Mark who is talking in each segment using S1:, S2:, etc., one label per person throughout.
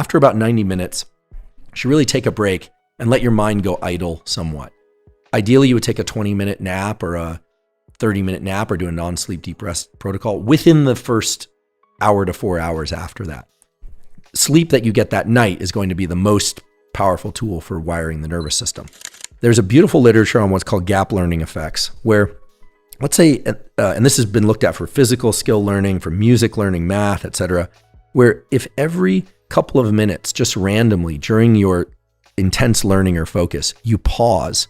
S1: after about 90 minutes, you should really take a break and let your mind go idle somewhat. Ideally, you would take a 20-minute nap or a 30-minute nap or do a non-sleep deep rest protocol within the first hour to 4 hours after that. Sleep that you get that night is going to be the most powerful tool for wiring the nervous system. There's a beautiful literature on what's called gap learning effects, where let's say, and this has been looked at for physical skill learning, for music learning, math, etc., where if every couple of minutes, just randomly during your intense learning or focus, you pause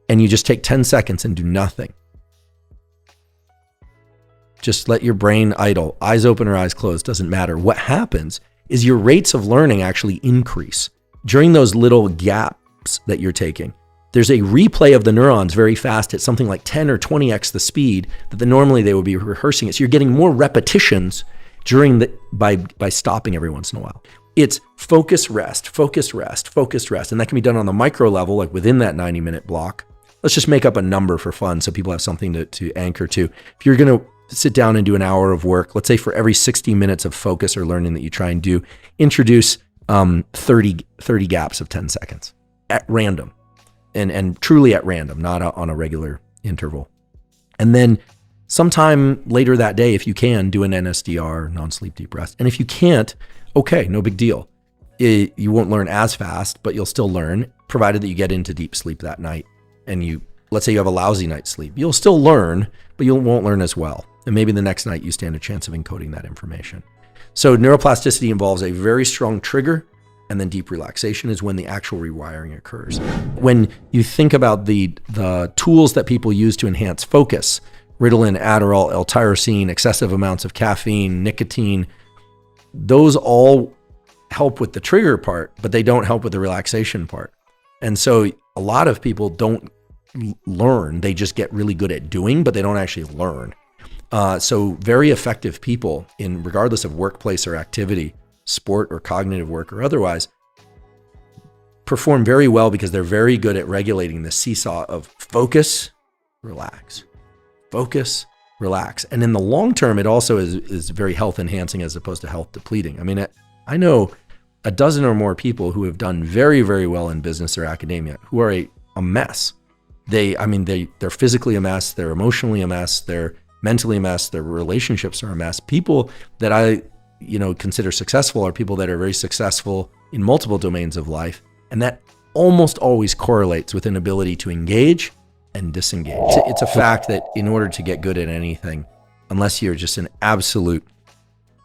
S1: and you just take 10 seconds and do nothing. Just let your brain idle, eyes open or eyes closed, doesn't matter. What happens is your rates of learning actually increase. During those little gaps that you're taking, there's a replay of the neurons very fast at something like 10 or 20x the speed that normally they would be rehearsing it. So you're getting more repetitions by stopping every once in a while. It's focus, rest, focus, rest, focus, rest. And that can be done on the micro level, like within that 90-minute block. Let's just make up a number for fun so people have something to anchor to. If you're going to sit down and do an hour of work, let's say for every 60 minutes of focus or learning that you try and do, introduce 30 gaps of 10 seconds at random. And truly at random, not on a regular interval. And then sometime later that day, if you can, do an NSDR, non-sleep deep rest. And if you can't, okay, no big deal. You won't learn as fast, but you'll still learn, provided that you get into deep sleep that night. And let's say you have a lousy night's sleep. You'll still learn, but you won't learn as well. And maybe the next night you stand a chance of encoding that information. So neuroplasticity involves a very strong trigger, and then deep relaxation is when the actual rewiring occurs. When you think about the tools that people use to enhance focus, Ritalin, Adderall, L-tyrosine, excessive amounts of caffeine, nicotine, those all help with the trigger part, but they don't help with the relaxation part. And so a lot of people don't learn, they just get really good at doing, but they don't actually learn. So very effective people, regardless of workplace or activity, sport or cognitive work or otherwise, perform very well because they're very good at regulating the seesaw of focus, relax, focus, relax. And in the long term, it also is very health enhancing as opposed to health depleting. I mean, I know a dozen or more people who have done very, very well in business or academia who are a mess. They're physically a mess, they're emotionally a mess, they're mentally a mess, their relationships are a mess. People that I consider successful are people that are very successful in multiple domains of life. And that almost always correlates with an ability to engage and disengage. It's a fact that in order to get good at anything, unless you're just an absolute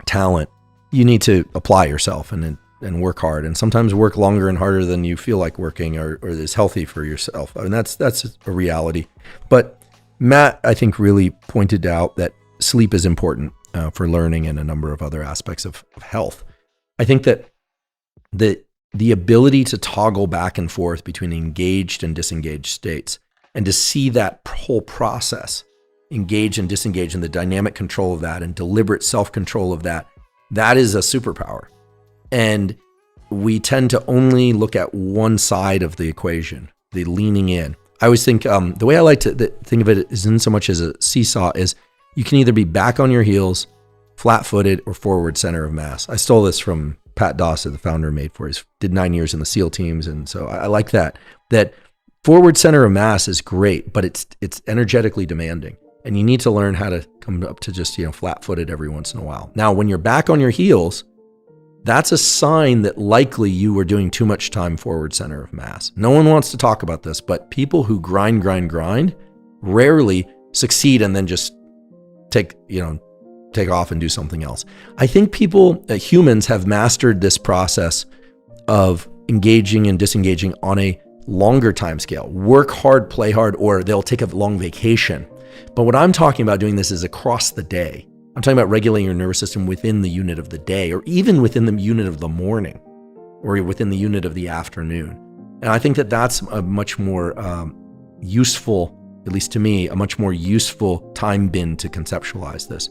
S1: talent, you need to apply yourself and work hard, and sometimes work longer and harder than you feel like working or is healthy for yourself. I mean, that's a reality. But Matt, I think, really pointed out that sleep is important for learning and a number of other aspects of health. I think that the ability to toggle back and forth between engaged and disengaged states, and to see that whole process, engage and disengage, and the dynamic control of that and deliberate self-control of that is a superpower. And we tend to only look at one side of the equation, the leaning in. I always think the way I like to think of it isn't so much as a seesaw, is you can either be back on your heels, flat-footed, or forward center of mass. I stole this from Pat Dossett, the founder of Made For. He did 9 years in the SEAL teams, and so I like that forward center of mass is great, but it's energetically demanding, and you need to learn how to come up to just flat-footed every once in a while. Now, when you're back on your heels, that's a sign that likely you were doing too much time forward center of mass. No one wants to talk about this, but people who grind rarely succeed and then just take off and do something else. I think humans have mastered this process of engaging and disengaging on a longer time scale. Work hard, play hard, or they'll take a long vacation. But what I'm talking about doing this is across the day. I'm talking about regulating your nervous system within the unit of the day, or even within the unit of the morning, or within the unit of the afternoon. And I think that that's a much more useful, at least to me, a much more useful time bin to conceptualize this.